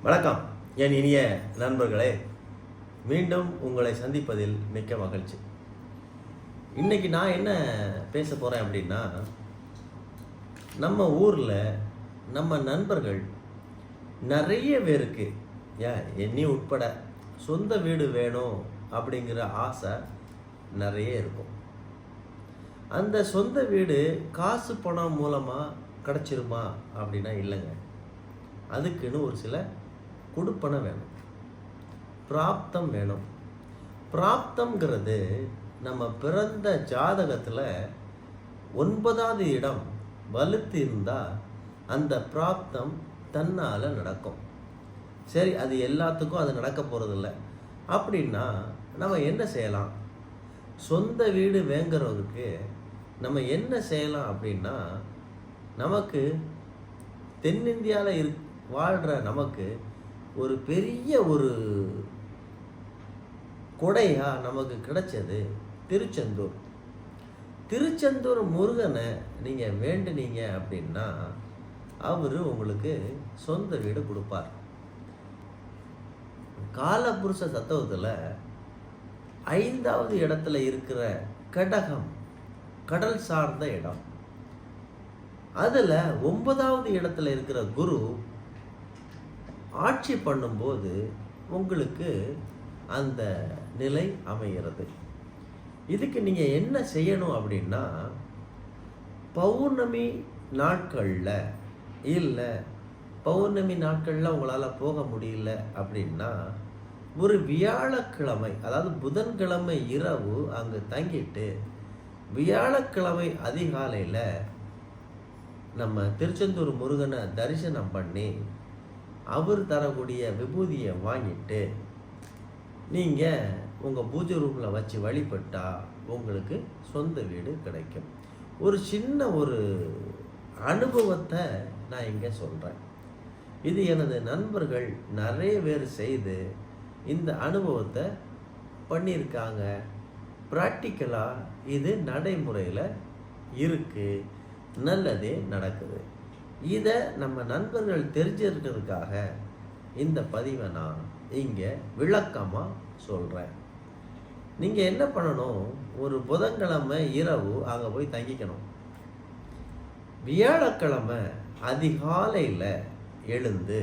வணக்கம் என் இனிய நண்பர்களே, மீண்டும் உங்களை சந்திப்பதில் மிக்க மகிழ்ச்சி. இன்னைக்கு நான் என்ன பேச போகிறேன் அப்படின்னா, நம்ம ஊரில் நம்ம நண்பர்கள் நிறைய பேருக்கு, என்னி உட்பட, சொந்த வீடு வேணும் அப்படிங்கிற ஆசை நிறைய இருக்கும். அந்த சொந்த வீடு காசு பணம் மூலமாக கிடச்சிருமா அப்படின்னா இல்லைங்க. அதுக்குன்னு ஒரு சில கொடுப்பனை வேணும், பிராப்தம் வேணும். பிராப்தம்ங்கிறது நம்ம பிறந்த ஜாதகத்தில் 9வது இடம் வலுத்து இருந்தால் அந்த பிராப்தம் தன்னால் நடக்கும். சரி, அது எல்லாத்துக்கும் அது நடக்க போகிறதில்ல அப்படின்னா நம்ம என்ன செய்யலாம்? சொந்த வீடு வேங்கிறவருக்கு நம்ம என்ன செய்யலாம் அப்படின்னா, நமக்கு தென்னிந்தியாவில் வாழ்கிற நமக்கு ஒரு பெரிய ஒரு கொடையாக நமக்கு கிடைச்சது திருச்செந்தூர். திருச்செந்தூர் முருகனை நீங்கள் வேண்டினீங்க அப்படின்னா அவர் உங்களுக்கு சொந்த வீடு கொடுப்பார். காலபுருஷ தத்துவத்தில் 5வது இடத்துல இருக்கிற கடகம், கடல் சார்ந்த இடம். அதில் 9வது இடத்துல இருக்கிற குரு ஆட்சி பண்ணும்போது உங்களுக்கு அந்த நிலை அமைகிறது. இதுக்கு நீங்கள் என்ன செய்யணும் அப்படின்னா, பௌர்ணமி நாட்களில், இல்லை பௌர்ணமி நாட்களில் உங்களால் போக முடியல அப்படின்னா, ஒரு வியாழக்கிழமை, அதாவது புதன்கிழமை இரவு அங்கே தங்கிட்டு வியாழக்கிழமை அதிகாலையில் நம்ம திருச்செந்தூர் முருகனை தரிசனம் பண்ணி அவர் தரக்கூடிய விபூதியை வாங்கிட்டு நீங்கள் உங்கள் பூஜை ரூமில் வச்சு வழிபட்டால் உங்களுக்கு சொந்த வீடு கிடைக்கும். ஒரு சின்ன ஒரு அனுபவத்தை நான் இங்கே சொல்கிறேன். இது எனது நண்பர்கள் நிறைய பேர் செய்து இந்த அனுபவத்தை பண்ணியிருக்காங்க. ப்ராக்டிக்கலாக இது நடைமுறையில் இருக்குது, நல்லதே நடக்குது. இதை நம்ம நண்பர்கள் தெரிஞ்சிருக்கிறதுக்காக இந்த பதிவை நான் இங்கே விளக்கமாக சொல்கிறேன். நீங்கள் என்ன பண்ணணும், ஒரு புதன்கிழமை இரவு அங்கே போய் தங்கிக்கணும். வியாழக்கிழமை அதிகாலையில் எழுந்து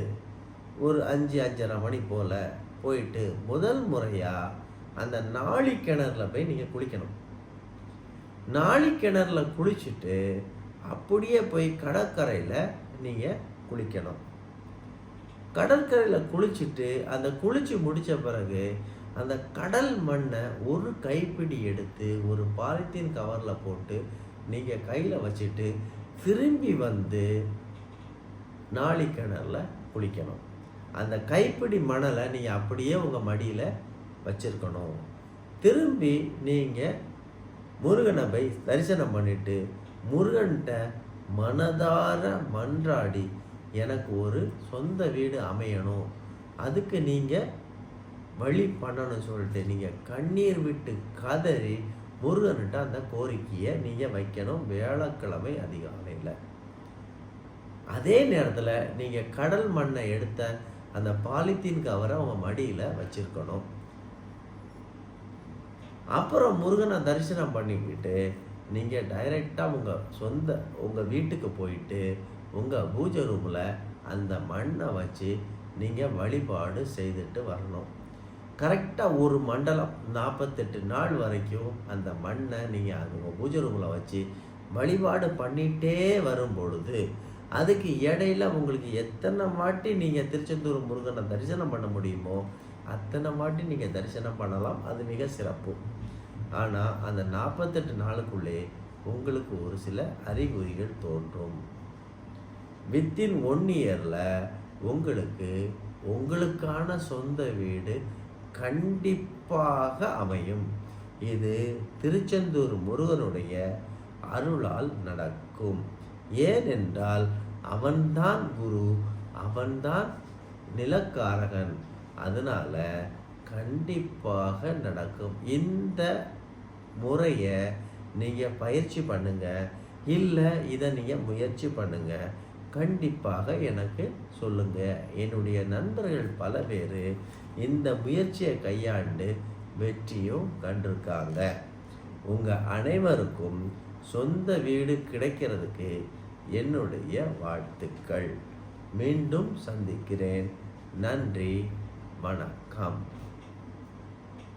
ஒரு 5-5:30 மணி போல் போயிட்டு முதல் முறையாக அந்த நாழிக்கிணறுல போய் நீங்கள் குளிக்கணும். நாழிக்கிணறுல குளிச்சுட்டு அப்படியே போய் கடற்கரையில் நீங்கள் குளிக்கணும். கடற்கரையில் குளிச்சுட்டு அந்த குளிச்சு முடித்த பிறகு அந்த கடல் மண்ணை ஒரு கைப்பிடி எடுத்து ஒரு பாலித்தீன் கவரில் போட்டு நீங்கள் கையில் வச்சுட்டு திரும்பி வந்து நாழிக்கிணறுல குளிக்கணும். அந்த கைப்பிடி மணலை நீங்கள் அப்படியே உங்கள் மடியில் வச்சுருக்கணும். திரும்பி நீங்கள் முருகனை போய் தரிசனம் பண்ணிவிட்டு முருகன்கிட்ட மனதார மன்றாடி எனக்கு ஒரு சொந்த வீடு அமையணும், அதுக்கு நீங்கள் வழி பண்ணணும்னு சொல்லிட்டு நீங்கள் கண்ணீர் விட்டு கதறி முருகன்கிட்ட அந்த கோரிக்கையை நீங்கள் வைக்கணும் வியாழக்கிழமை அதிகாலையில். அதே நேரத்தில் நீங்கள் கடல் மண்ணை எடுத்த அந்த பாலித்தீன் கவரை உங்கள் மடியில் வச்சுருக்கணும். அப்புறம் முருகனை தரிசனம் பண்ணிக்கிட்டு நீங்கள் டைரெக்டாக உங்கள் வீட்டுக்கு போயிட்டு உங்கள் பூஜை ரூமில் அந்த மண்ணை வச்சு நீங்கள் வழிபாடு செய்துட்டு வரணும். கரெக்டாக ஒரு மண்டலம் 48 நாள் வரைக்கும் அந்த மண்ணை நீங்கள் உங்கள் பூஜை ரூமில் வச்சு வழிபாடு பண்ணிகிட்டே வரும் பொழுது அதுக்கு இடையில உங்களுக்கு எத்தனை வாட்டி நீங்கள் திருச்செந்தூர் முருகனை தரிசனம் பண்ண முடியுமோ அத்தனை வாட்டி நீங்கள் தரிசனம் பண்ணலாம். அது மிக சிறப்பு. ஆனால் அந்த 48 நாளுக்குள்ளே உங்களுக்கு ஒரு சில அறிகுறிகள் தோன்றும். வித்தின் 1 இயரில் உங்களுக்கான சொந்த வீடு கண்டிப்பாக அமையும். இது திருச்செந்தூர் முருகனுடைய அருளால் நடக்கும். ஏனென்றால் அவன்தான் குரு, அவன்தான் நிலக்காரகன். அதனால் கண்டிப்பாக நடக்கும். இந்த முறையை நீங்கள் பயிற்சி பண்ணுங்கள், இல்லை இதை நீங்கள் முயற்சி பண்ணுங்கள். கண்டிப்பாக எனக்கு சொல்லுங்க. என்னுடைய நண்பர்கள் பல பேர் இந்த முயற்சியை கையாண்டு வெற்றியும் கண்டிருக்காங்க. உங்கள் அனைவருக்கும் சொந்த வீடு கிடைக்கிறதுக்கு என்னுடைய வாழ்த்துக்கள். மீண்டும் சந்திக்கிறேன். நன்றி, வணக்கம்.